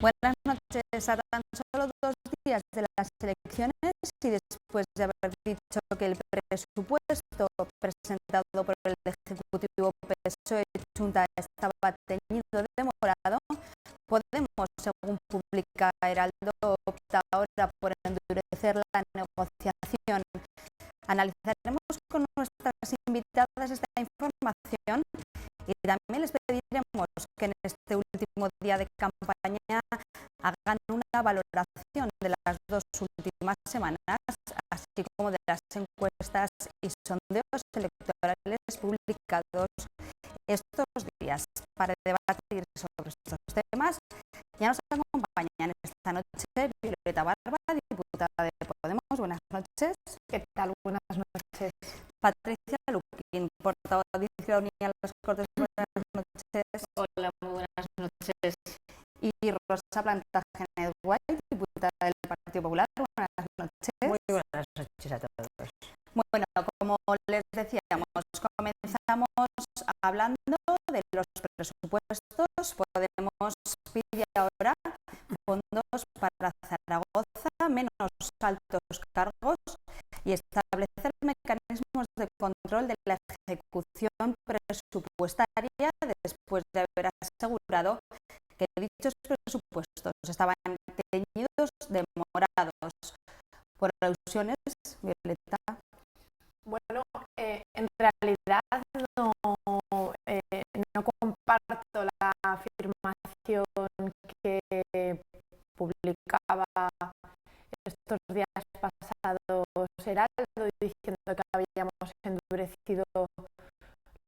Buenas noches. A tan solo 2 días de las elecciones y después de haber dicho que el presupuesto presentado por el Ejecutivo PSOE-Junta estaba teñido de morado, Podemos, según publica Heraldo, opta ahora por endurecer la negociación. Analizaremos con nuestras invitadas esta información y también les pediremos que en este último día de campaña hagan una valoración de las 2 últimas semanas, así como de las encuestas y sondeos electorales publicados estos días. Para debatir sobre estos temas, ya nos acompañan esta noche Violeta Barba, diputada de Podemos. Buenas noches. ¿Qué tal? Buenas noches. Patricia Luquín, portavoz de Izquierda Unida en las Cortes. Buenas noches. Hola, muy buenas noches. Y Rosa Plantagenet White, diputada del Partido Popular. Buenas noches. Muy buenas noches a todos. Bueno, como les decíamos, comenzamos hablando de los presupuestos. Podemos pedir ahora fondos para Zaragoza, menos altos cargos y establecer mecanismos de control de la ejecución presupuestaria después de haber asegurado que dichos presupuestos estaban teñidos de morados. Por alusiones, Violeta. Bueno, en realidad no comparto la afirmación que publicaba estos días pasados Heraldo, diciendo que habíamos endurecido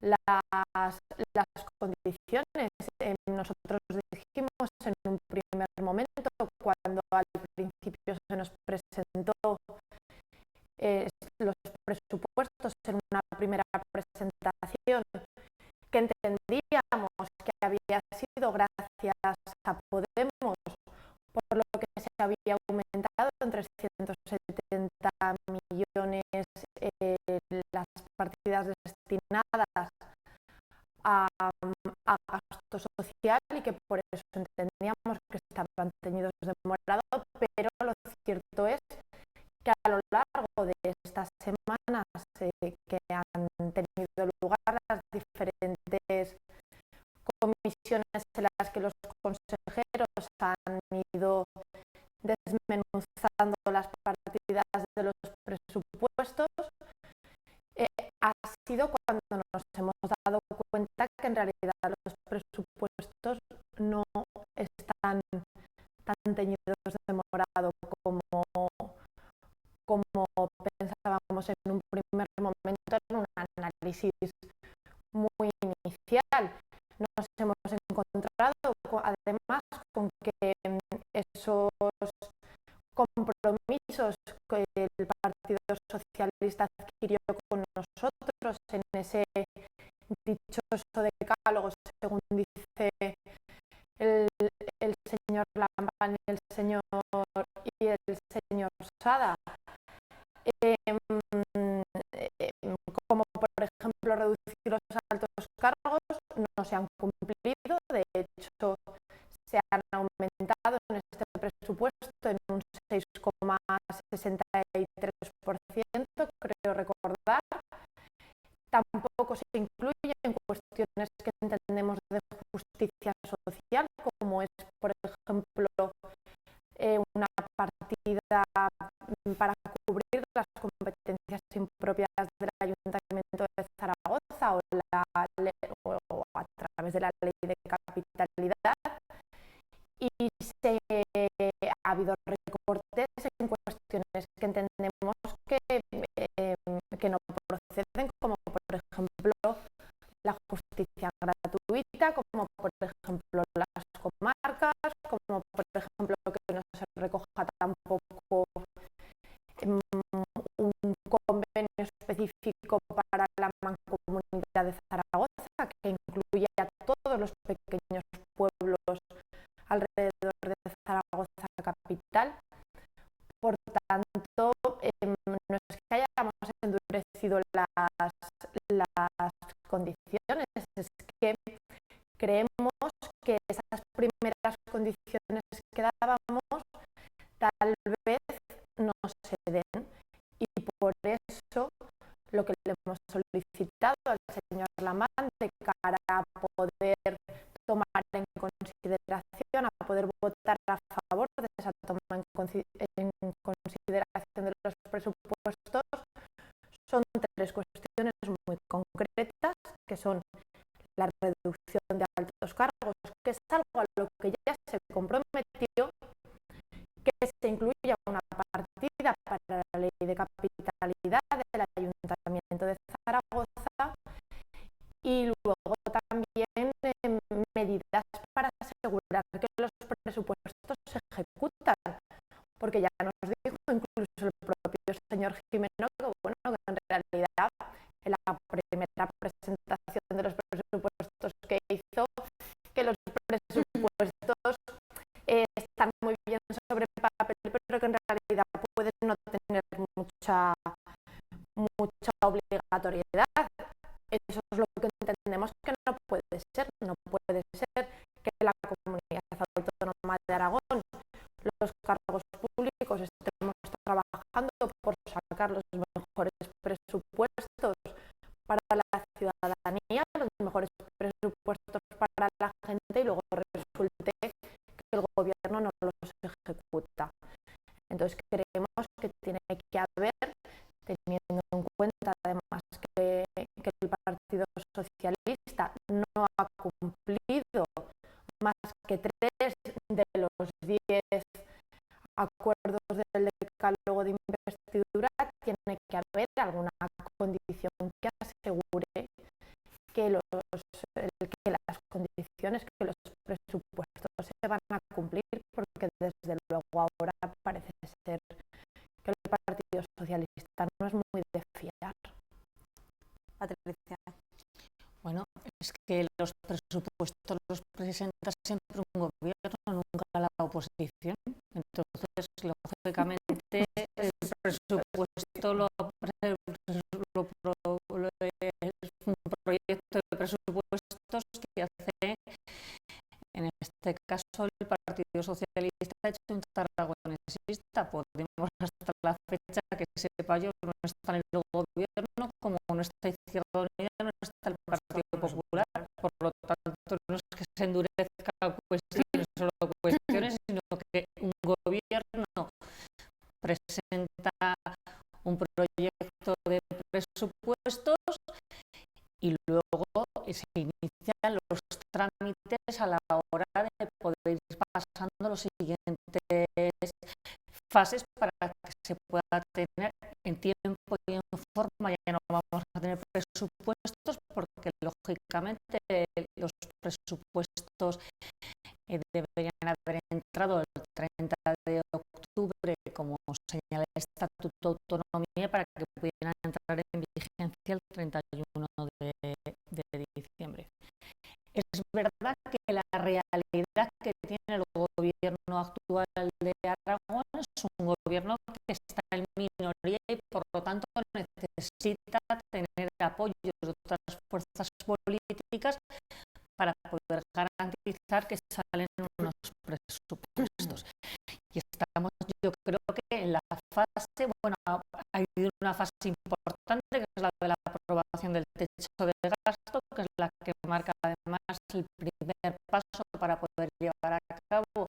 las condiciones. Nosotros dijimos en un primer momento, cuando al principio se nos presentó los presupuestos en una primera presentación, que entendíamos que había sido gracias a Podemos, por lo que se había aumentado en 370 millones las partidas destinadas a gasto social, y que por eso entendíamos que estaban teñidos de morado, pero lo cierto es que a lo largo de estas semanas que han tenido lugar las diferentes comisiones en las que los consejeros han ido desmenuzando las partidas de los presupuestos, ha sido cuando nos hemos dado cuenta que en realidad los presupuestos no están tan teñidos de morado como pensábamos en un primer momento, en un análisis muy inicial. Nos hemos encontrado además con que esos compromisos que el Partido Socialista adquirió con nosotros en ese dichoso decálogo, según dice el señor Lambán, el señor Sada, como por ejemplo reducir los altos cargos, no se han cumplido. De hecho, se han aumentado en este presupuesto en un 6,63%, creo recordar. Tampoco se incluyen cuestiones que entendemos de justicia social, como es, por ejemplo, una partida para cubrir las competencias impropias del Ayuntamiento de Zaragoza o a través de la ley de capitalidad, y ha habido recortes en cuestiones que entendemos que no proceden, como por ejemplo la justicia gratuita, como por ejemplo las comarcas, como por ejemplo que no se recoja tampoco un convenio específico para la Mancomunidad de Zaragoza, que incluye a todos los pequeños pueblos alrededor de Zaragoza capital. Por tanto, no es que hayamos endurecido las condiciones, es que creemos que esas primeras condiciones solicitado al señor Lamán de cara a poder tomar en consideración, a poder votar a favor de esa toma en consideración de los presupuestos, son tres cuestiones muy concretas, que son la reducción de altos cargos, que es algo a lo que ya se comprometió, que se incluya una partida para la ley de capitalidad del Ayuntamiento de Zaragoza y luego también medidas para asegurar que los presupuestos se ejecutan, porque ya nos dijo incluso el propio señor Jimeno que, bueno, que en realidad en la primera presentación de los presupuestos que hizo, que los presupuestos están muy bien sobre papel, pero que en realidad pueden no tener mucha obligatoriedad. Eso es lo que entendemos que no puede ser. No puede ser que la Comunidad Autónoma de Aragón, los cargos públicos, estemos trabajando por sacar los mejores presupuestos para la ciudadanía, los mejores presupuestos para la gente, y luego resulte que el gobierno no los ejecuta. Entonces creemos que tiene que haber, teniendo en cuenta además que el Partido Socialista no ha cumplido más que 3 de los 10 acuerdos del decálogo de investidura, tiene que haber alguna condición que asegure que las condiciones, que los presupuestos se van a cumplir, porque desde luego ahora parece ser que el Partido Socialista no es muy de fiar. Patricia. Bueno, es que los presupuestos los presenta siempre un gobierno, nunca la oposición. Entonces, lógicamente, el presupuesto es un proyecto de presupuestos que hace, en este caso, el Partido Socialista ha hecho un aragonesista. Podemos hasta la fecha que sepa yo no está en el gobierno, como no está Izquierda Unida, no está el Partido Popular. Por lo tanto, no es que se endurezca cuestiones, solo cuestiones, sino que un gobierno presenta un proyecto de presupuestos y luego se inician los trámites a la hora de poder ir pasando los siguientes fases para que se pueda tener en tiempo y en forma. Ya no vamos a tener presupuestos porque lógicamente los presupuestos deberían haber entrado el 30 de octubre, como señala el Estatuto de Autonomía, para que pudieran entrar en vigencia el 31 de diciembre. Es verdad que la realidad que tiene el gobierno actual de Aragón es un gobierno que está en minoría y por lo tanto necesita tener apoyo de otras fuerzas políticas para poder garantizar que salen unos presupuestos. Y estamos, yo creo que en la fase, bueno, hay una fase importante que es la de la aprobación del techo de gasto, que es la que marca además el primer paso para poder llevar a cabo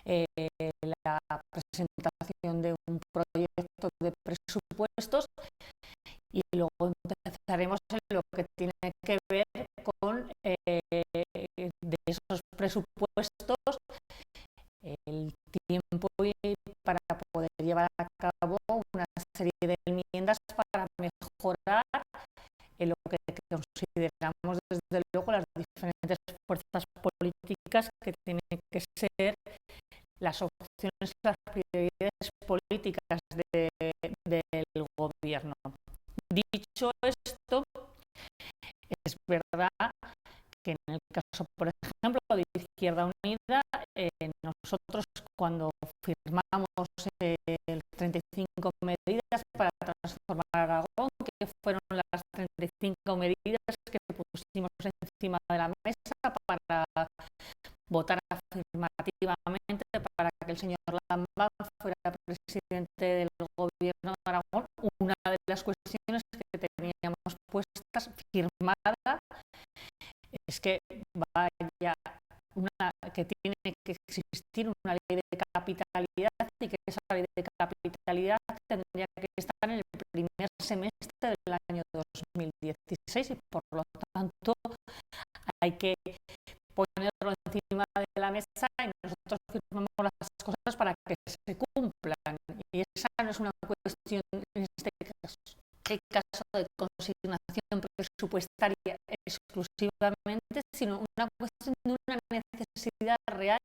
la presentación de un proyecto de presupuestos, y luego empezaremos en lo que tiene que ver con de esos presupuestos el tiempo para poder llevar a cabo una serie de enmiendas para mejorar lo que consideramos desde luego las diferentes fuerzas políticas que tienen que ser las opciones y las prioridades políticas del gobierno. Dicho esto, es verdad que en el caso, por ejemplo, de Izquierda Unida, nosotros cuando firmamos el 35 medidas para transformar Aragón, que fueron las 35 medidas que pusimos encima de la mesa para votar afirmativamente para que el señor Lambán fuera presidente del gobierno de Aragón, una de las cuestiones que teníamos presupuestas firmada, es que vaya que tiene que existir una ley de capitalidad y que esa ley de capitalidad tendría que estar en el primer semestre del año 2016 y por lo tanto hay que ponerlo encima de la mesa y nosotros firmamos las cosas para que se cumplan. Y esa no es una cuestión, en este caso de consignación presupuestaria exclusivamente, sino una cuestión de una necesidad real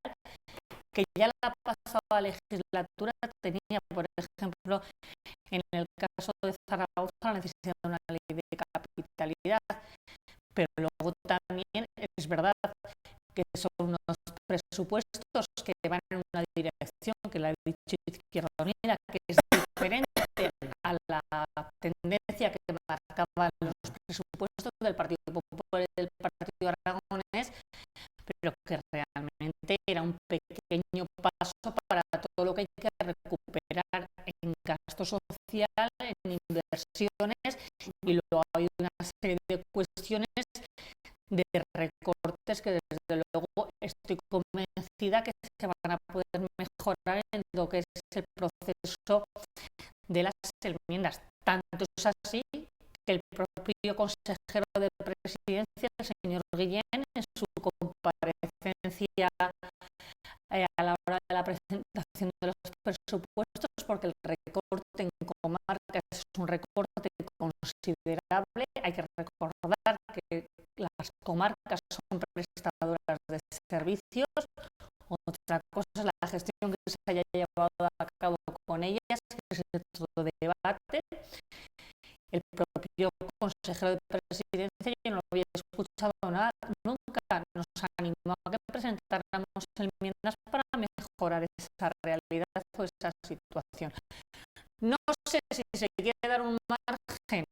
que ya la pasada legislatura tenía. Por ejemplo, en el caso de Zaragoza, la necesidad de una ley de capitalidad, pero luego también es verdad que son unos presupuestos que van en una dirección que la ha dicho Izquierda Unida, que es diferente a la tendencia que marcaban los presupuestos del Partido Popular y del Partido Aragonés, pero que realmente era un pequeño paso para todo lo que hay que recuperar en gasto social, en inversiones, y luego hay una serie de cuestiones de recortes que desde luego estoy convencida que se van a poder mejorar en lo que es el proceso de las enmiendas. Tanto es así que el propio consejero de Presidencia, el señor Guillén, en su comparecencia a la hora de la presentación de los presupuestos, porque el recorte en comarcas es un recorte considerable. Hay que recordar que las comarcas son prestadoras de servicios. Otra cosa es la gestión que se haya llevado a cabo con ellas, que es otro debate. El propio consejero de Presidencia, yo no lo había escuchado nada, nunca nos animó a que presentáramos enmiendas para mejorar esa realidad o esa situación. No sé si se quiere dar un margen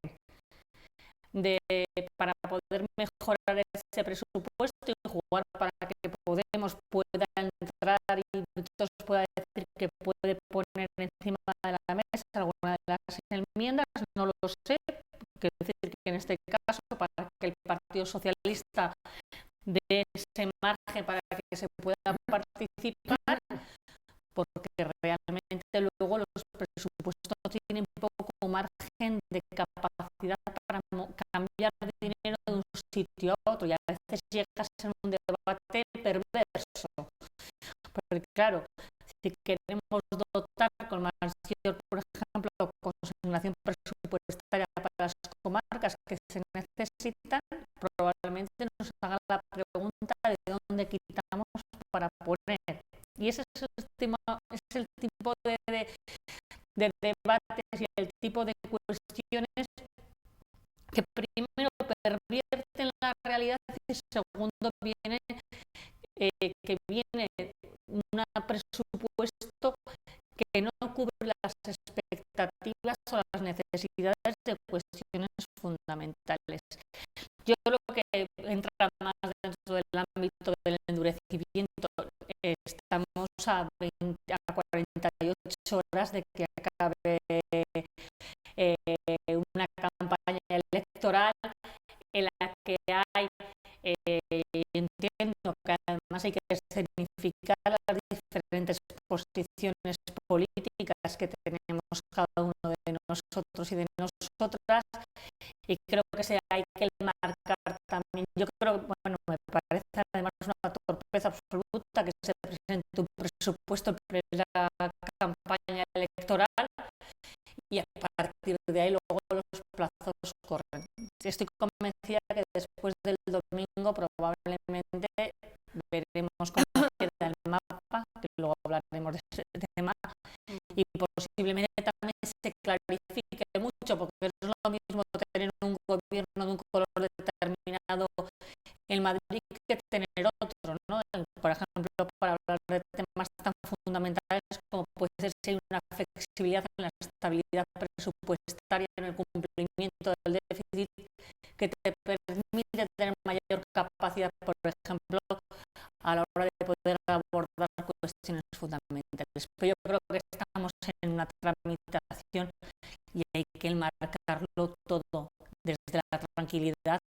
para poder mejorar ese presupuesto y jugar para que Podemos pueda entrar y Víctor pueda decir que puede poner encima de la mesa alguna de las enmiendas, no lo sé. Quiero decir que en este caso, para que el Partido Socialista dé ese margen para que se pueda participar, porque realmente luego los presupuestos tienen poco margen de capacidad para cambiar de dinero de un sitio a otro, y a veces llega a ser un debate perverso, porque claro, si queremos dotar con mayor, por ejemplo, consignación presupuestaria para las comarcas que se necesitan, probablemente nos haga la pregunta de dónde quitamos para poner. Y ese es el tipo de debates y el tipo de cuestiones que primero pervierten la realidad y segundo viene que viene un presupuesto que no cubre las expectativas o las necesidades de cuestiones fundamentales. Yo creo que entra más dentro del ámbito del endurecimiento. Estamos a 48 horas de que acabe una campaña electoral en la que hay, entiendo que además hay que escenificar las diferentes posiciones políticas que tenemos cada uno de nosotros y de nosotras, y creo que hay que marcar también. Yo creo que, bueno, me parece además una torpeza absoluta que se presente un presupuesto en la campaña electoral y a partir de ahí luego los plazos corren. Estoy convencida que después del domingo probablemente veremos cómo queda el mapa, que luego hablaremos de ese tema, y posiblemente también se clarifique mucho, porque no es lo mismo tener un gobierno de un color determinado en Madrid que tener otro, ¿no? Por ejemplo, para hablar de temas tan fundamentales como puede ser si hay una flexibilidad en la estabilidad presupuestaria, en el cumplimiento del déficit, que te permite tener mayor capacidad, por ejemplo, a la hora de poder abordar cuestiones fundamentales. Pero yo creo que estamos en una tramitación y hay que enmarcarlo todo desde la tranquilidad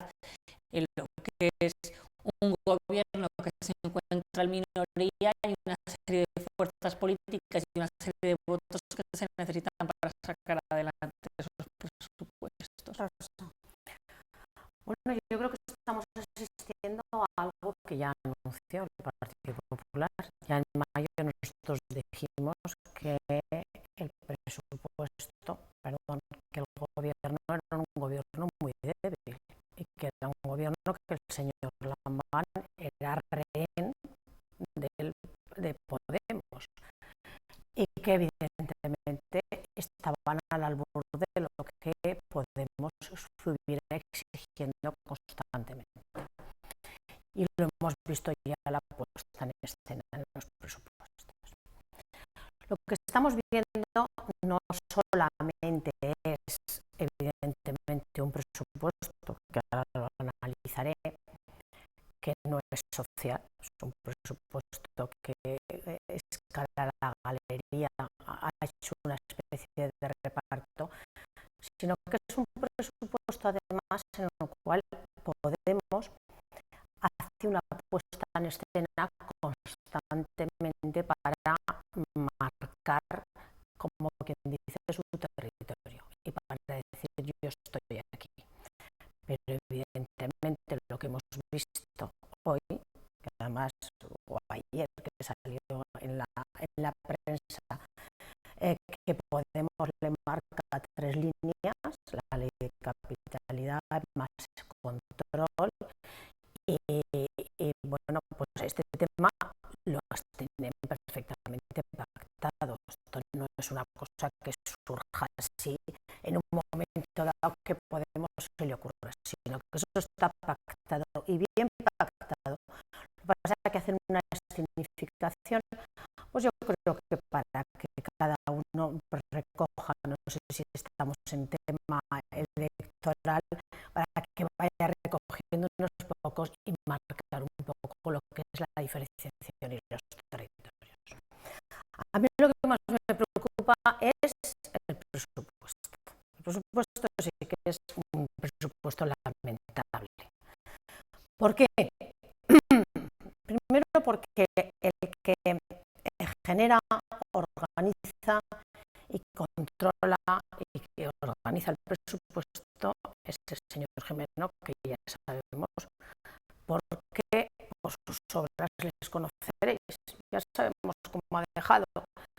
en lo que es un gobierno que se encuentra en minoría y una serie de fuerzas políticas y una serie de votos que se necesitan para sacar adelante esos presupuestos. Bueno, yo creo que estamos asistiendo a algo que ya anunció el Partido Popular. Ya en mayo nosotros dijimos que el presupuesto, que el gobierno era un gobierno muy débil y que era un gobierno que el señor Lambán era rehén de Podemos y que evidentemente estaban al albur de lo que Podemos estuviera exigiendo constantemente. Y lo hemos visto ya la puesta en escena en los presupuestos. Lo que estamos viendo no solamente es evidentemente un presupuesto, que ahora lo analizaré, que no es social, es un presupuesto que escala la galería, ha hecho una especie de reparto, sino que es un presupuesto además en el cual Podemos hace una puesta en escena constantemente para marcar, como quien dice, su territorio y para decir yo estoy aquí. Pero evidentemente lo que hemos visto hoy, que además o ayer que salió en la prensa, que Podemos le marca 3 líneas, la ley de capitalidad, más control, y bueno, pues este tema lo tienen perfectamente pactado. Esto no es una cosa que surja así en un momento dado que Podemos se le ocurra, sino que eso está pactado y bien pactado. Lo que pasa es que hacen una significación, pues yo creo que para que cada uno recoja, no sé si estamos en tema electoral, para que vaya recogiendo unos pocos y marcar un poco lo que es la diferenciación y los territorios. A mí lo que más me preocupa es el presupuesto. El presupuesto sí que es un presupuesto lamentable. ¿Por qué? Primero porque el que genera, organiza y controla y que organiza el presupuesto es el señor Gimeno, que ya sabemos porque por sus obras les conoceréis. Ya sabemos cómo ha dejado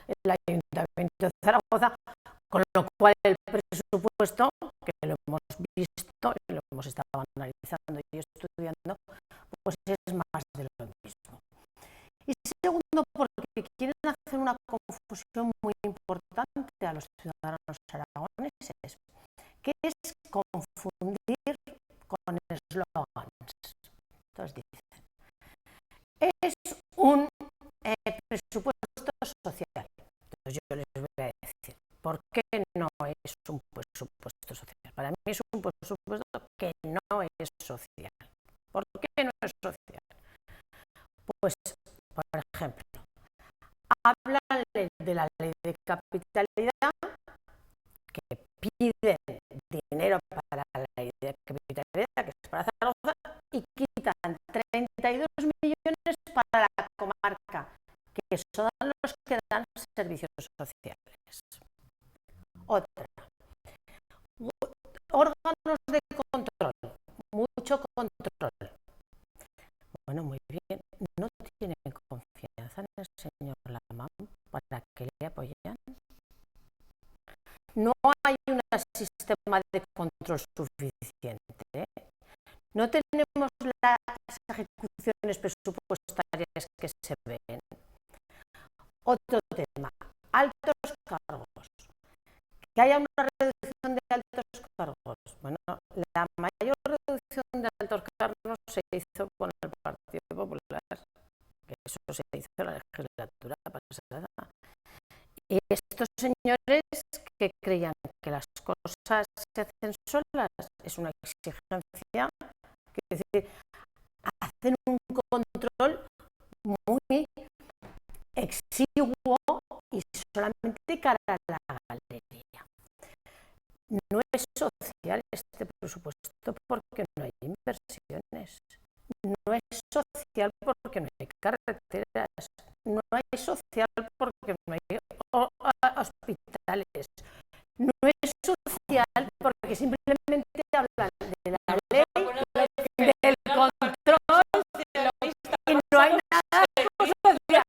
el Ayuntamiento de Zaragoza, con lo cual el presupuesto, que lo hemos visto y lo hemos estado analizando y estudiando, pues es más de lo mismo. Y segundo, porque quieren hacer una confusión muy importante a los ciudadanos aragoneses, que es confundir con eslogans. Entonces dicen, es un presupuesto social. Entonces yo les voy a decir, ¿por qué no es un presupuesto social? Para mí es un presupuesto que no es social. ¿Por qué no es social? Pues, por ejemplo, hablan de la ley de capitalidad, que piden dinero para la ley de capitalidad, que es para Zaragoza, y quitan 32 millones para la comarca, que son los que dan servicios sociales. Otra. Órganos de control, mucho control. Bueno, muy bien, no tienen confianza en el señor Lambán para que le apoyen. No hay un sistema de control suficiente. No tenemos las ejecuciones presupuestarias que se ven. Otro tema, altos cargos. Que haya una reducción de altos cargos. Bueno, la mayor reducción de altos cargos se hizo con el Partido Popular, que eso se hizo en la legislatura pasada. Y estos señores que creían que las cosas se hacen solas, es una exigencia, es decir, hacen un control muy exiguo y solamente cara a la galería. No es social este presupuesto porque social porque no hay carreteras, no hay social porque no hay hospitales, no es social porque simplemente hablan de la ley, del control y no hay nada social.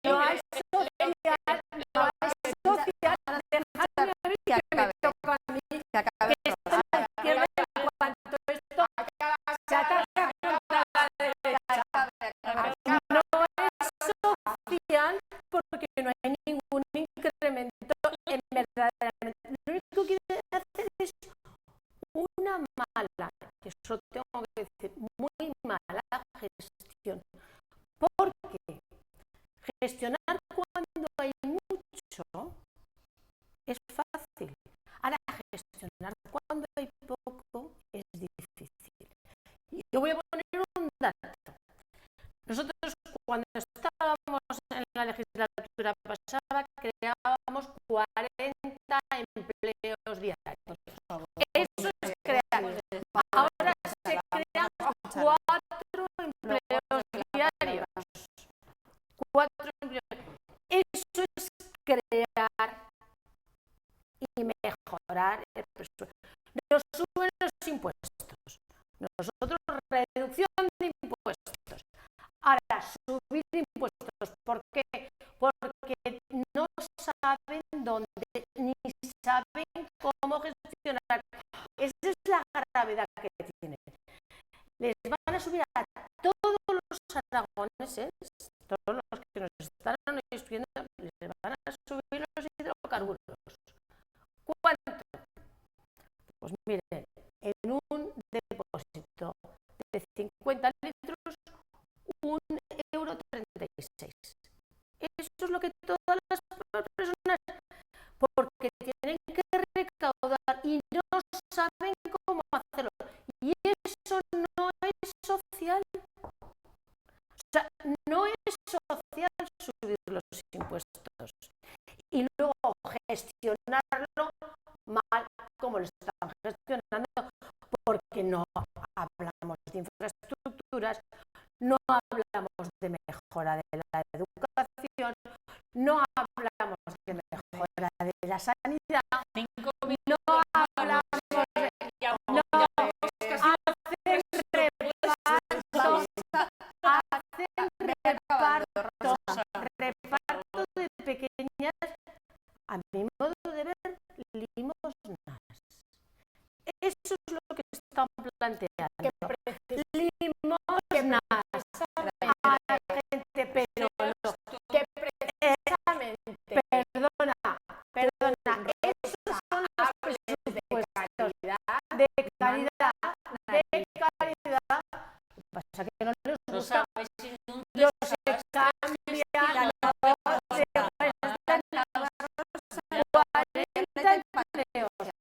No hay social, no hay social. Déjame a mí que me toca a mí, que está en la izquierda en cuanto a esto se ataca contra la derecha. No es social porque no hay ningún incremento en verdaderamente. Lo único que quiere hacer es una mala, que eso tengo que decir, muy mala gestión. Porque gestionar cuando hay mucho es fácil. Ahora, gestionar cuando hay poco es difícil. Y yo voy a poner un dato. Nosotros, cuando estábamos en la legislatura pasada, creábamos 40 empleos diarios. Eso es crear. Ahora se crean 4 empleos diarios. 4 empleos. Eso es crear y mejorar el presupuesto. Nos suben los impuestos. Nosotros, reducción de impuestos. Ahora, subir impuestos. ¿Por qué? Porque no saben dónde, ni saben cómo gestionar. Esa es la gravedad que tienen. Les van a subir a todos los aragoneses, todos los que nos están instruyendo, les van a subir los hidrocarburos. ¿Cuánto? Pues miren, en un depósito de 50 litros, 1,36 €. Eso es lo que todas las personas, porque tienen que recaudar y no saben cómo hacerlo. Y eso no es social. O sea, no es social subir los impuestos y luego gestionarlo mal como lo están gestionando, porque no hablamos de infraestructuras, no hablamos de mejora de la educación, no hablamos de mejora de la sanidad, no hablamos de... No, reparto de pequeñas, a mi modo de ver, limosnas. Eso es lo que están planteando. Limosnas a la gente, pero no. Que precisamente, perdona, esos son los presupuestos de calidad. Lo que pasa es que no les gusta. Los se cambian,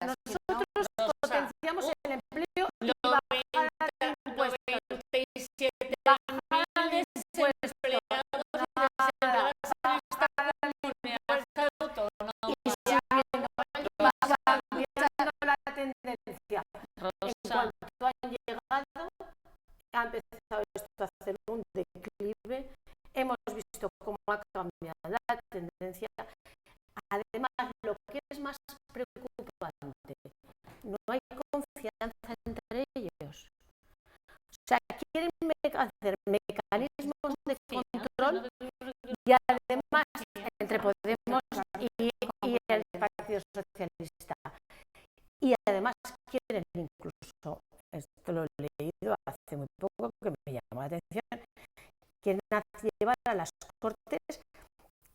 nosotros potenciamos el empleo y bajar el impuesto. 97.000 desempleados y cambiando la tendencia. En cuanto han llegado, ha empezado esto a hacer un declive. Hemos visto cómo ha cambiado la tendencia. Además, lo que es más preocupante, no hay confianza entre ellos. O sea, quieren hacer mecanismos de control y además entre Podemos y el Partido Socialista. Y además quieren incluso, esto lo he leído hace muy poco que me llamó la atención, quieren llevar a las Cortes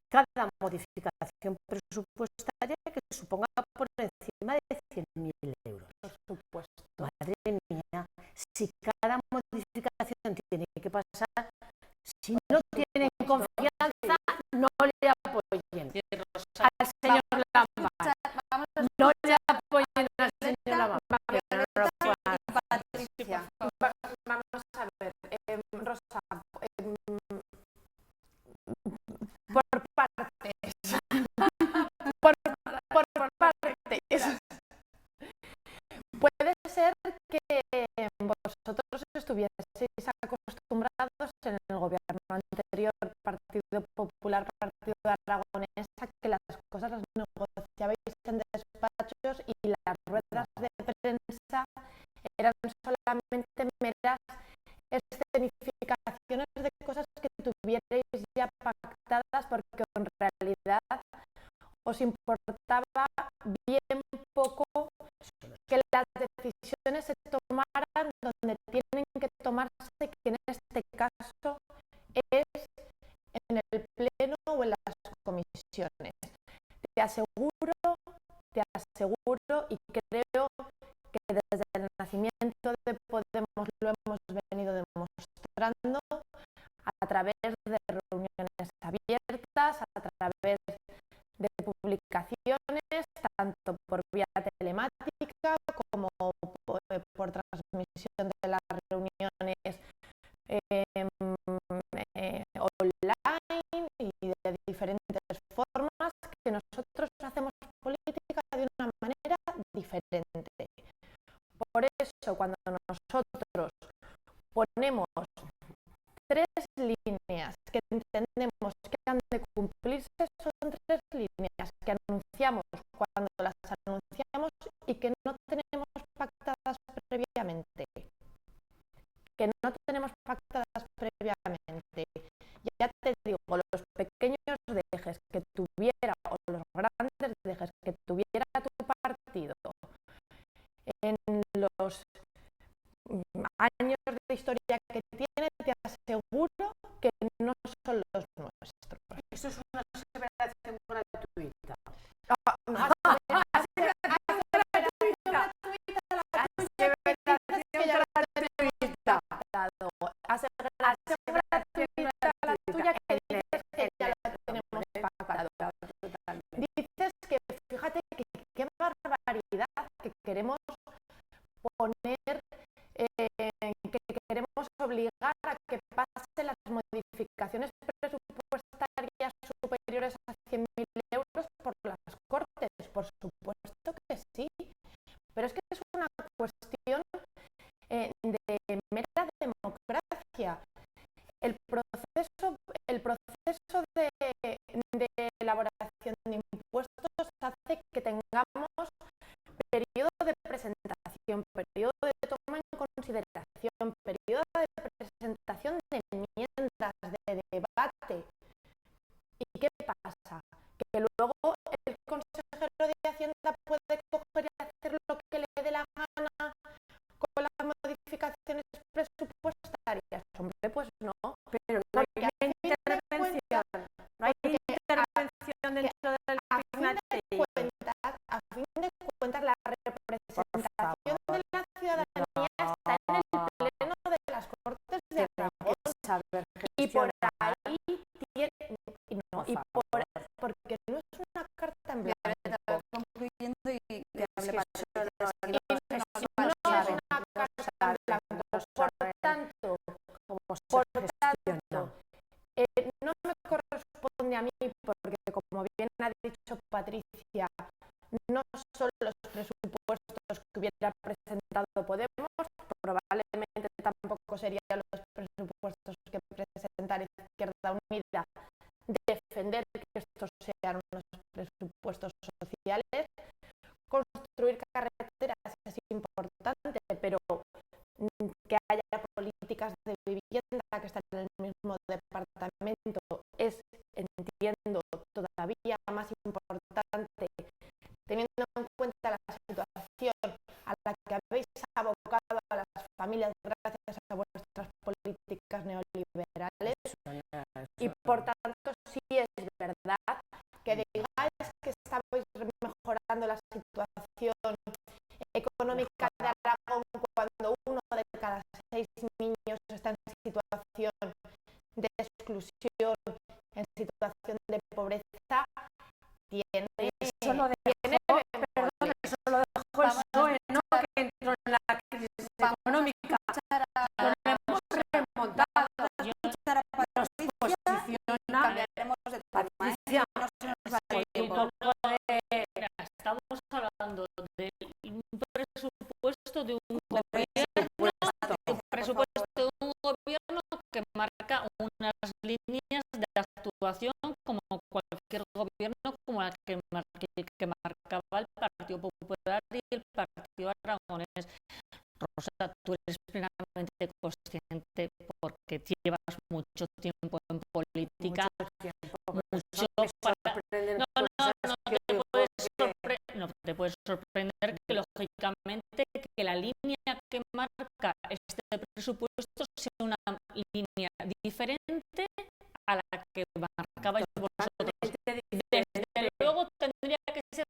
cada modificación presupuestaria que suponga por encima de 100.000 €. Por supuesto. Madre mía, si cada modificación tiene que pasar, si no tienen confianza, no le apoyen al señor Lamba. No le apoyen al señor Lamba. Patricia. Vamos a ver, Rosa, por partes. por partes. Puede ser que vosotros estuvieseis acostumbrados en Aragonesa que las cosas las negociabais en despachos y las ruedas de prensa eran solamente meras escenificaciones de cosas que tuvierais ya pactadas, porque en realidad os importaba bien poco que las decisiones se tomaran donde tienen que tomarse, que en este caso es en el Pleno o en las comisiones. Te aseguro y creo que desde el nacimiento de Podemos lo hemos venido demostrando a través de reuniones abiertas, a través de publicaciones, tanto por vía telemática como por transmisión de las reuniones online y de diferentes formas, que nosotros hacemos política de una manera diferente. Por eso, cuando nosotros ponemos 3 líneas que entendemos que han de cumplirse, son 3 líneas que anunciamos cuando las anunciamos y que no tenemos pactadas previamente. Ya te digo, los pequeños dejes que tuviera o los grandes dejes que tuviera tu partido en los años de historia que tiene, te aseguro que no son los nuestros. Eso es una aseveración gratuita. Dices que, fíjate qué barbaridad, que queremos poner, que queremos obligar a que pase las modificaciones presupuestarias superiores a 100.000 euros por las Cortes. Por supuesto que sí, pero es que es una cuestión de mera democracia. El proceso de elaboración de impuestos hace que tengamos periodo de presentación, periodo de toma en consideración, periodo de presentación de enmiendas, de debate. ¿Y qué pasa? Que luego el consejero de Hacienda puede coger y hacer lo que le dé la gana con las modificaciones presupuestarias. Hombre, pues no. Pero no hay intervención. No hay intervención dentro del a fin de cuentas, la representación de la ciudadanía está en el Pleno de las Cortes de Aragón. Y por ahí porque no es una carta en blanco. Concluyendo y que hable No es una carta en blanco. Por tanto, no me corresponde a mí, porque como bien ha dicho Patricia, no son los presupuestos que hubiera presentado Podemos, probablemente tampoco serían los presupuestos que presentara Izquierda Unida, defender que estos sean unos presupuestos sociales. Construir carreteras es importante, pero que haya políticas de vivienda que están en el mismo departamento es, entiendo, todavía más importante, teniendo en cuenta la situación a la que habéis abocado a las familias gracias a vuestras políticas neoliberales. Y por tanto, sí es verdad que digáis que estabais mejorando la situación económica de Aragón cuando 1 de cada 6 niños está en situación de exclusión, en situación de pobreza, tiene eso lo dejó el PSOE, ¿no? Que entró en la crisis económica. Lo hemos remontado. Nos posiciona Patricia. Estamos hablando de un presupuesto de un gobierno que marca unas líneas de actuación como cualquier gobierno como el que marcaba el Partido Popular y el Partido Aragonés. Rosa, tú eres plenamente consciente, porque llevas mucho tiempo en política, mucho para... No te puedes sorprender que, lógicamente, que la línea que marca este presupuesto sea una línea diferente a la que marcabais vosotros. Desde luego tendría que ser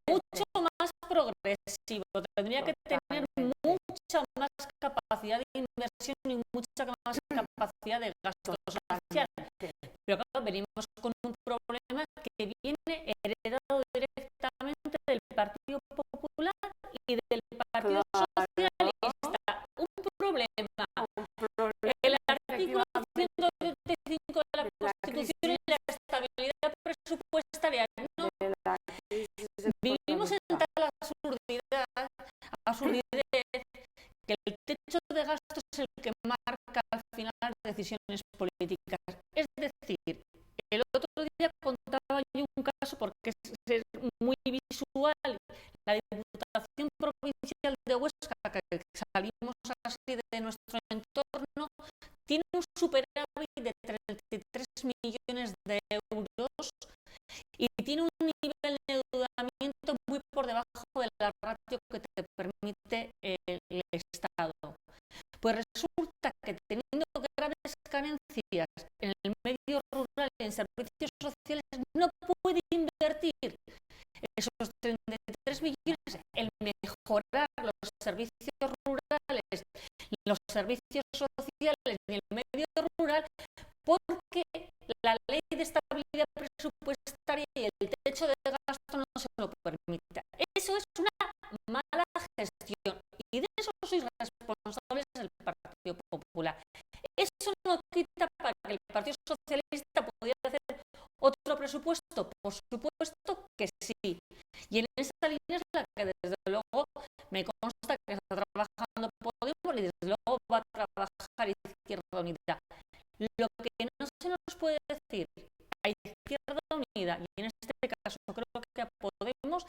mucho más progresivo, tendría que tener mucha más capacidad de inversión y mucha más capacidad de gasto social. Pero claro, venimos con un problema que viene heredado directamente del Partido Popular y del Partido Socialista. Un problema. El artículo 135 de la Constitución y la estabilidad presupuestaria. No. Vivimos en tal absurdidad que el techo de gasto es el que marca al final las decisiones políticas. Es decir, el otro día contaba yo un caso, porque es muy visual, la Diputación Provincial de Huesca, que salimos así de nuestro entorno, tiene un superávit de 33 millones de euros y tiene un nivel de endeudamiento muy por debajo de la ratio que te permite el Estado. Pues resulta que, teniendo graves carencias en el medio rural y en servicios sociales, no puede invertir esos 33 millones en mejorar los servicios rurales, los servicios sociales y el medio rural, porque la ley de estabilidad presupuestaria y el techo de gasto no se lo permite. Eso es una mala gestión, y de eso sois responsables del Partido Popular. Eso no quita para que el Partido Socialista pudiera hacer otro presupuesto, por supuesto que sí. Y en esa línea es la que desde luego me consta que está trabajando Podemos y desde luego va a trabajar Izquierda Unida. Lo que no se nos puede decir a Izquierda Unida, y en este caso creo que a Podemos,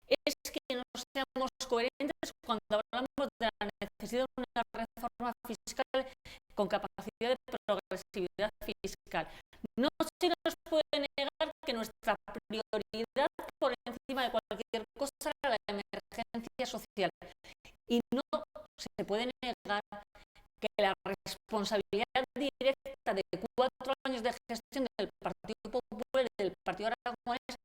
es que no seamos coherentes cuando hablamos de la necesidad de una reforma fiscal con capacidad de progresividad fiscal. No se nos puede negar que nuestra prioridad por encima de cualquier cosa era la emergencia social. Y no se puede negar que la responsabilidad directa de 4 años de gestión del Partido Popular y del Partido Aragonés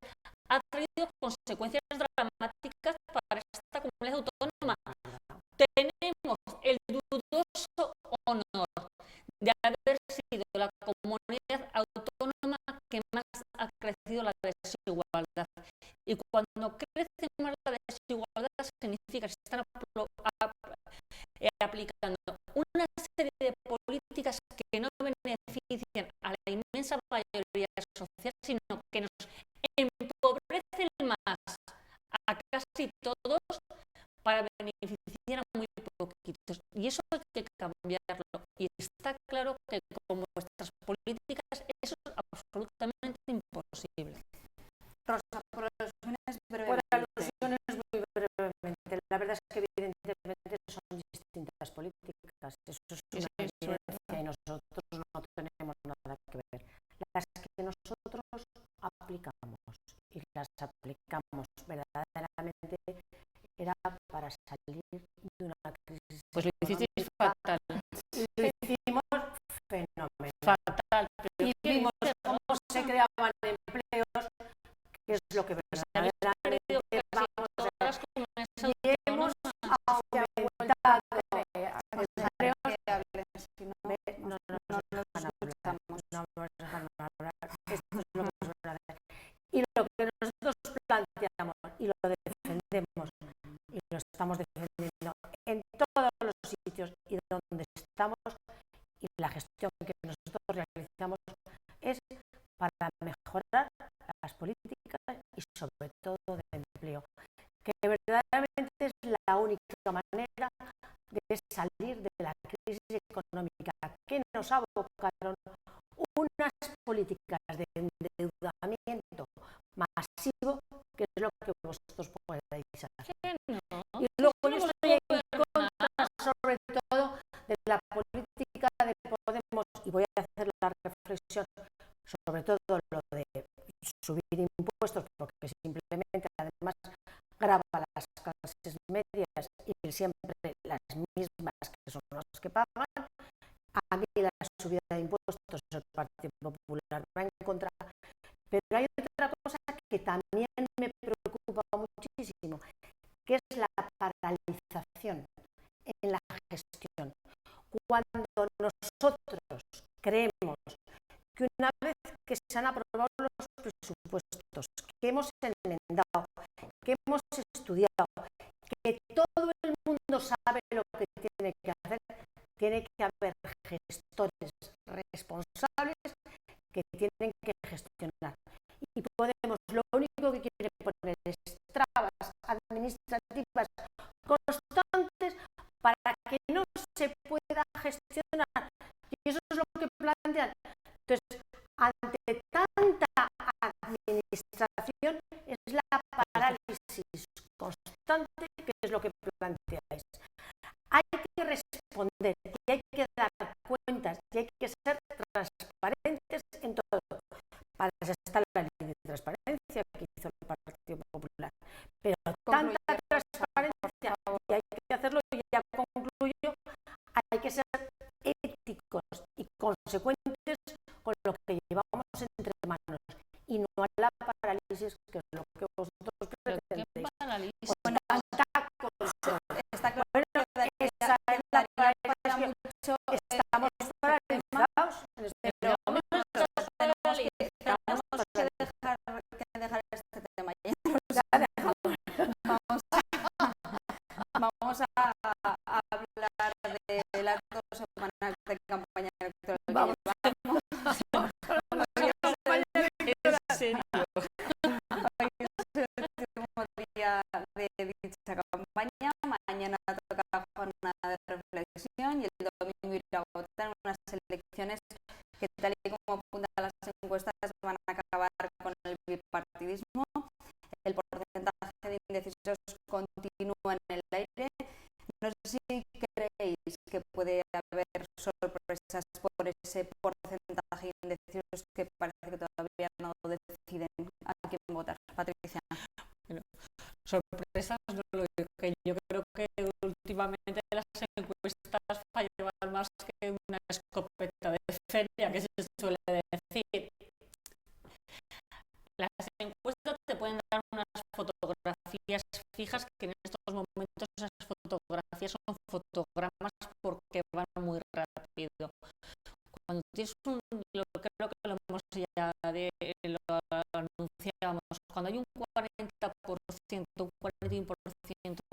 ha traído consecuencias dramáticas para esta comunidad autónoma. Tenemos el dudoso honor de haber sido la comunidad autónoma que más ha crecido la desigualdad. Y cuando crece más la desigualdad, significa que se están aplicando una serie de políticas que no benefician a la inmensa mayoría social, sino que nos empobrecen más a casi todos para beneficiar a muy poquitos. Y eso hay que cambiarlo. Y está claro que con vuestras políticas eso es absolutamente imposible. Rosa, por alusiones brevemente. Muy brevemente. La verdad es que evidentemente son distintas políticas. Eso es una evidencia y nosotros no tenemos nada que ver. Las que nosotros aplicamos y las aplicamos verdaderamente era para salir de una crisis. Pues lo hicisteis fatal. Lo hicimos fenomenal. Fatal. Y vimos cómo se creaban empleos, que es lo que verdaderamente vamos a hacer. Y hemos aumentado empleos. Esto es lo que nos van a hacer. Y lo que nosotros planteamos y lo defendemos y lo estamos defendiendo en todos los sitios y donde estamos, y la gestión que nosotros realizamos es para mejorar las políticas y sobre todo de empleo, que verdaderamente es la única manera de salir de la crisis económica que nos abocaron una políticas de endeudamiento masivo, que es lo que vosotros podéis hacer. Y luego yo estoy en contra, sobre todo, de la política de Podemos, y voy a hacer la reflexión sobre todo lo de subir impuestos, porque simplemente además grava las clases medias y siempre las mismas que son las que pagan. A mí la subida de impuestos el Partido Popular va en contra, pero hay otra cosa que también me preocupa muchísimo, que es la paralización en la gestión. Cuando nosotros creemos que una vez que se han aprobado los presupuestos, que hemos enmendado, que hemos estudiado, que todo el mundo sabe lo que tiene que hacer, tiene que haber gestores responsables que tienen que gestionar. Y Podemos lo único que quiere poner es trabas administrativas constantes para que no se pueda gestionar. Y eso es lo que plantean. Entonces, ante tanta administración, es la parálisis constante que es lo que planteáis. Hay que responder y hay que dar cuentas y hay que ser transparentes en todo. Para eso está la ley de transparencia que hizo el Partido Popular. Pero tanta transparencia, y hay que hacerlo, y ya concluyo, hay que ser éticos y consecuentes con lo que llevamos entre manos y no a la parálisis, que es lo que vosotros pretendéis. Bueno, está claro Bueno, que esa es la parálisis mucho, que estamos paralizados. pero tenemos que dejar este tema ya. Vamos a hablar de las 2 semanas de campaña electoral que Vamos. llevamos. En serio. Hoy es el último día de dicha campaña. Mañana toca jornada de reflexión y el domingo ir a votar en unas elecciones que, tal y como apuntan las encuestas, van a acabar con el bipartidismo. El porcentaje de indecisos continúa en el aire. No sé si creéis que puede haber sorpresas por ese porcentaje de indecisos que parece que todavía no deciden a quién votar. Patricia. Bueno, sorpresas no lo digo, que yo creo que últimamente las encuestas fallan más que una escopeta de feria, que se suele decir. Las encuestas te pueden dar unas fotografías fijas, que en estos momentos esas fotografías son fotogramas porque van muy rápido. Cuando tienes lo creo que lo hemos ya lo anunciamos, cuando hay un 40%, un 41%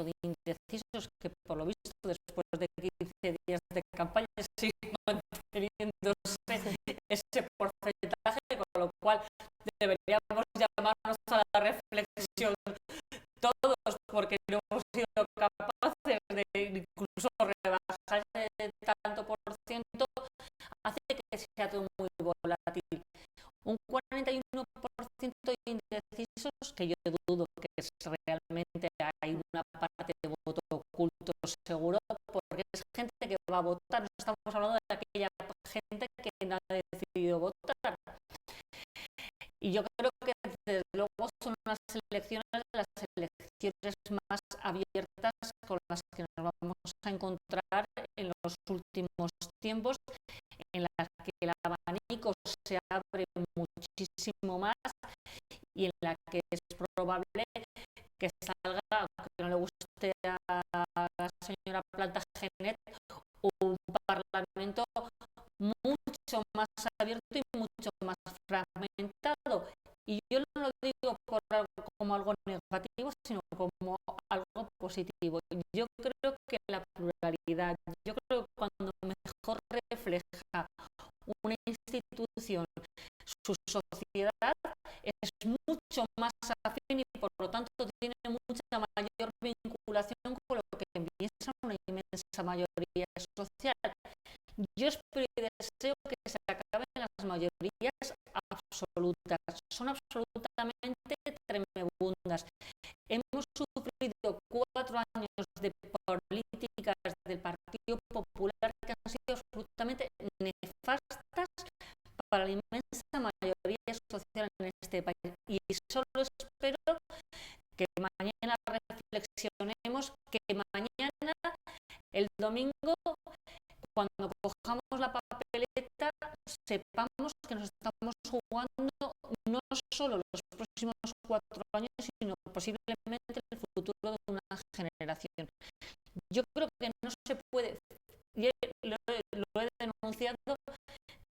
de indecisos, que por lo visto después de 15 días de campaña sigue manteniéndose ese porcentaje, con lo cual deberíamos llamarnos a la reflexión todos, porque no hemos sido capaces de incluso rebajar tanto por ciento, hace que sea todo muy volátil. Un 41% de indecisos, que yo dudo que realmente hay una parte de voto oculto seguro, porque es gente que va a votar, no estamos hablando de aquella gente que no ha decidido votar. Y yo creo que desde luego son las elecciones más abiertas con las que nos vamos a encontrar en los últimos tiempos, en las que el abanico se abre muchísimo más y en la que es probable que salga, aunque no le guste a la señora Plantagenet, un parlamento mucho más abierto y mucho más fragmentado. Y yo no lo digo como algo negativo, sino como algo positivo. Yo creo que la pluralidad, yo creo que cuando mejor refleja una institución su sociedad, es mucho más afín y por lo tanto tiene mucha mayor vinculación con lo que piensa una inmensa mayoría social. Yo espero y deseo que se acaben las mayorías absolutas, son absolutamente tremebundas. Hemos sufrido 4 años de políticas del Partido Popular que han sido absolutamente nefastas para la inmensa mayoría social en este país. Y solo espero que mañana reflexionemos, que mañana, el domingo, cuando cojamos la papeleta, sepamos que nos estamos jugando no solo los próximos 4 años, sino posiblemente el futuro de una generación. Yo creo que no se puede, yo lo he denunciado,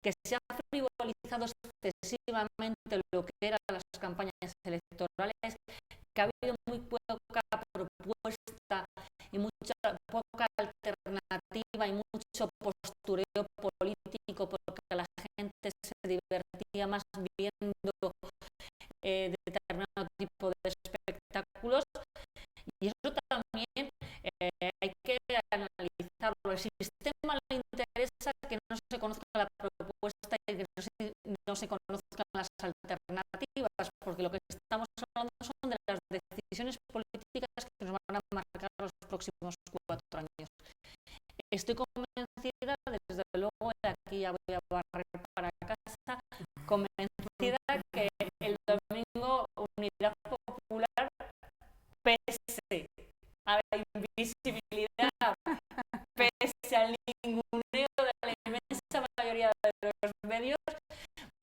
que se ha frivolizado excesivamente lo que eran las campañas electorales, que ha habido muy poca propuesta y poca alternativa y mucho postureo político, porque la gente se divertía más viendo determinado tipo de espectáculos, y eso también hay que analizarlo. El sistema le interesa que no se conozca la propuesta y que no se conozcan las alternativas, porque lo que estamos hablando son de las decisiones políticas que nos van a marcar los próximos 4 años. Estoy convencida, desde luego, de aquí ya voy a barrer para casa, convencida que el domingo Unidad Popular, pese a la invisibilidad, pese al ninguneo de la inmensa mayoría de los medios,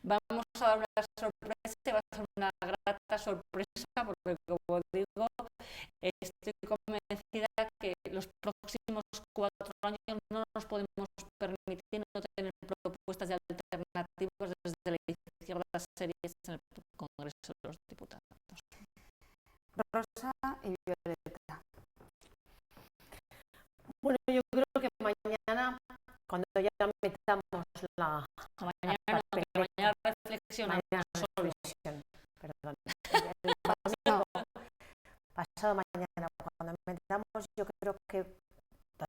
vamos a dar una sorpresa, va a ser una grata sorpresa, porque, como digo, estoy convencida que los próximos 4 años no nos podemos permitir no tener propuestas de alternativas desde la izquierda series en el Congreso de los Diputados. Rosa y Violeta. Bueno, yo creo que mañana, cuando ya metamos la mañana reflexionamos sobre perdón, pasado mañana, cuando metamos, yo creo que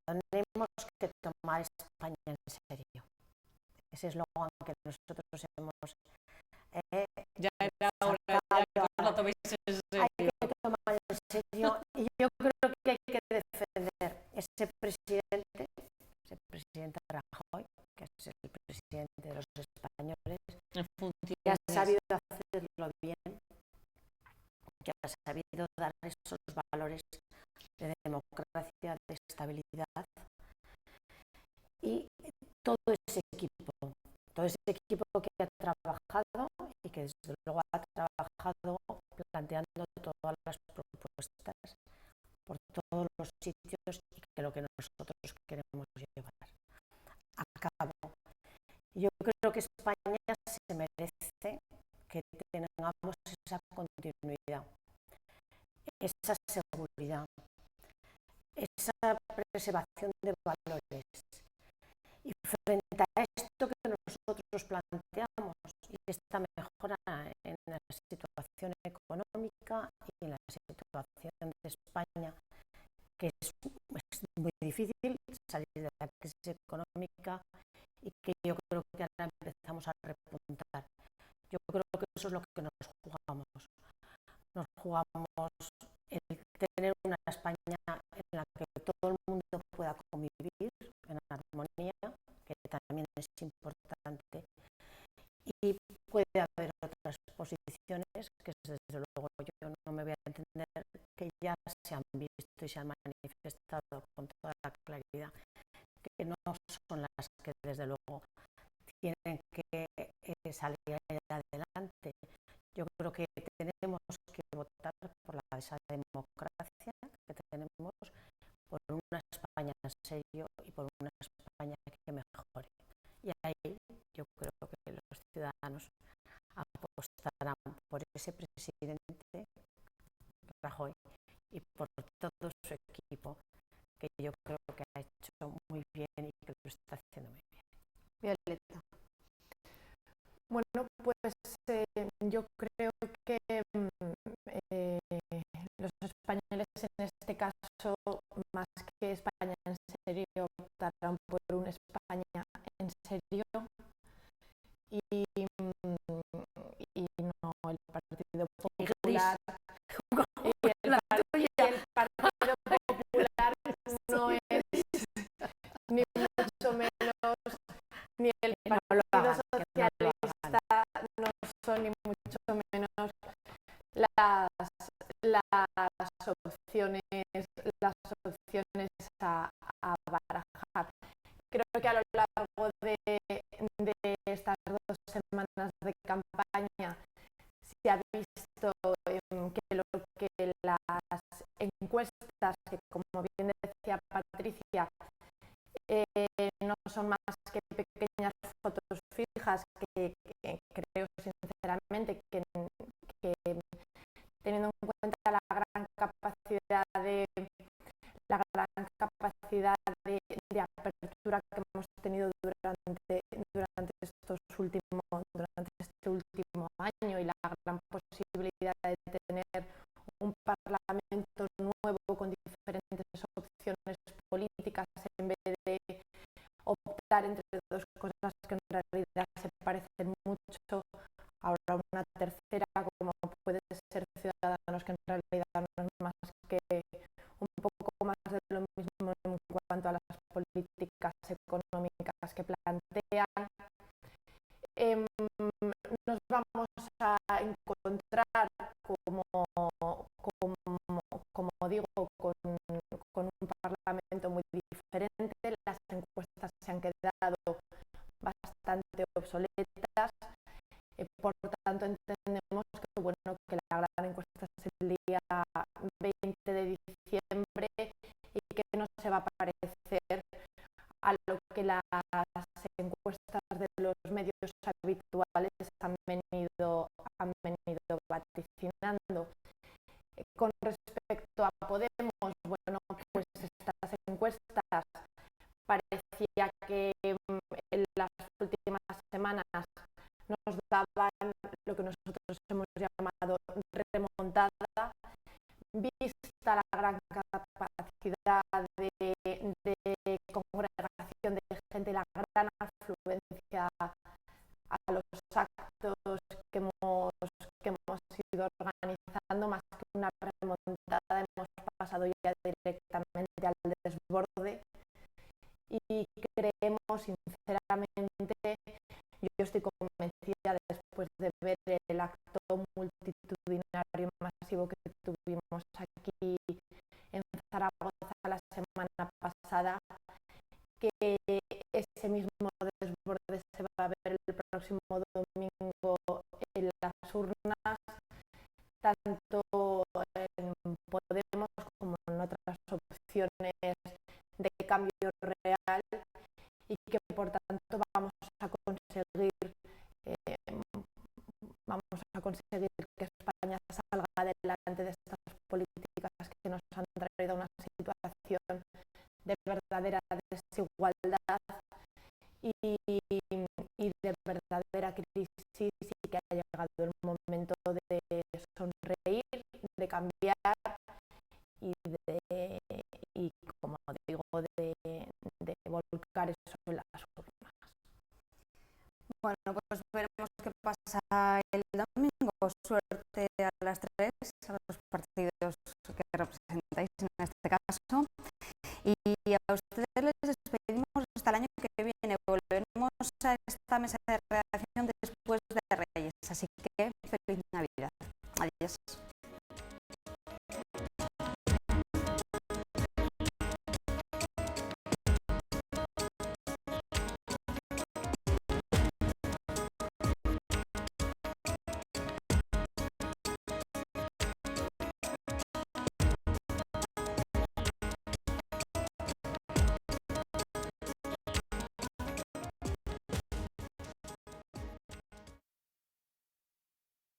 tenemos que tomar España en serio. Ese eslogan que nosotros hemos ya era hora que os lo toméis en serio. Hay que tomar en serio, y yo creo que hay que defender ese presidente Rajoy, que es el presidente de los españoles, que ha sabido hacerlo bien, que ha sabido dar esos valores de democracia, de estabilidad, y todo ese equipo que ha trabajado y que desde luego ha trabajado planteando todas las propuestas por todos los sitios, y que lo que nosotros queremos llevar a cabo. Yo creo que España se merece que tengamos esa continuidad, esa seguridad, esa preservación de valores. Y frente a esto que nosotros planteamos, y esta mejora en la situación económica y en la situación de España, que es muy difícil salir de la crisis económica, y que yo creo que ahora empezamos a repuntar. Yo creo que eso es lo que nos jugamos. Nos jugamos el tener una España en la que todo el mundo pueda convivir en armonía, que también es importante, y puede haber otras posiciones que desde luego yo no me voy a entender, que ya se han visto y se han manifestado con toda la claridad, que no son las que desde luego tienen que salir adelante. Yo creo que tenemos que votar por esa democracia que tenemos, por una España en serio y por una España que mejore. Y ahí yo creo que los ciudadanos apostarán por ese presidente Rajoy y por todo su equipo, que yo creo que ha hecho muy bien y que lo está haciendo muy bien. Violeta. Bueno, pues yo creo que los españoles en este caso, más que España en serio, optarán por una España en serio, y a barajar. Creo que a lo largo de estas 2 semanas de campaña se ha visto que lo que las encuestas, que como bien decía Patricia, no son más que pequeñas fotos fijas que creo sinceramente que teniendo en cuenta la gran capacidad de apertura que hemos tenido durante este último año y la gran posibilidad de tener un parlamento nuevo con diferentes opciones políticas en vez de optar entre 2 cosas que en realidad se parecen mucho, ahora una tercera como puede ser Ciudadanos, que en realidad no es más que un poco más de lo mismo en cuanto a las políticas económicas que plantean. Nos vamos a encontrar, como digo, con un parlamento muy diferente. Las encuestas se han quedado bastante obsoletas, por tanto entendemos que la gran encuesta es el día 20 de diciembre y que no se va a parecer a lo que las encuestas de los medios habituales han venido vaticinando. Con respecto a Podemos, bueno, pues estas encuestas parecía que en las últimas semanas nos daban lo que nosotros hemos llamado remontada, vista la gran capacidad de congregación de gente, la gran afluencia a los actos que hemos ido organizando. Más que una remontada, hemos pasado ya directamente al desborde y creemos sinceramente, yo estoy convencida después de ver el acto multitudinario masivo que tuvimos aquí en Zaragoza la semana pasada, que ese mismo desborde se va a ver el próximo domingo en las urnas, tanto en Podemos como en otras opciones de cambio real, y que por tanto vamos a conseguir que España salga adelante de estas políticas que nos han traído a una situación de verdadera desigualdad y de verdadera crisis, y que ha llegado el momento de sonreír, de cambiar y como digo, de volcar eso en las urnas. Bueno, pues veremos qué pasa el domingo. Suerte a las 3, a los partidos que representáis en este caso. Y a ustedes les despedimos hasta el año que viene. Volveremos a esta mesa de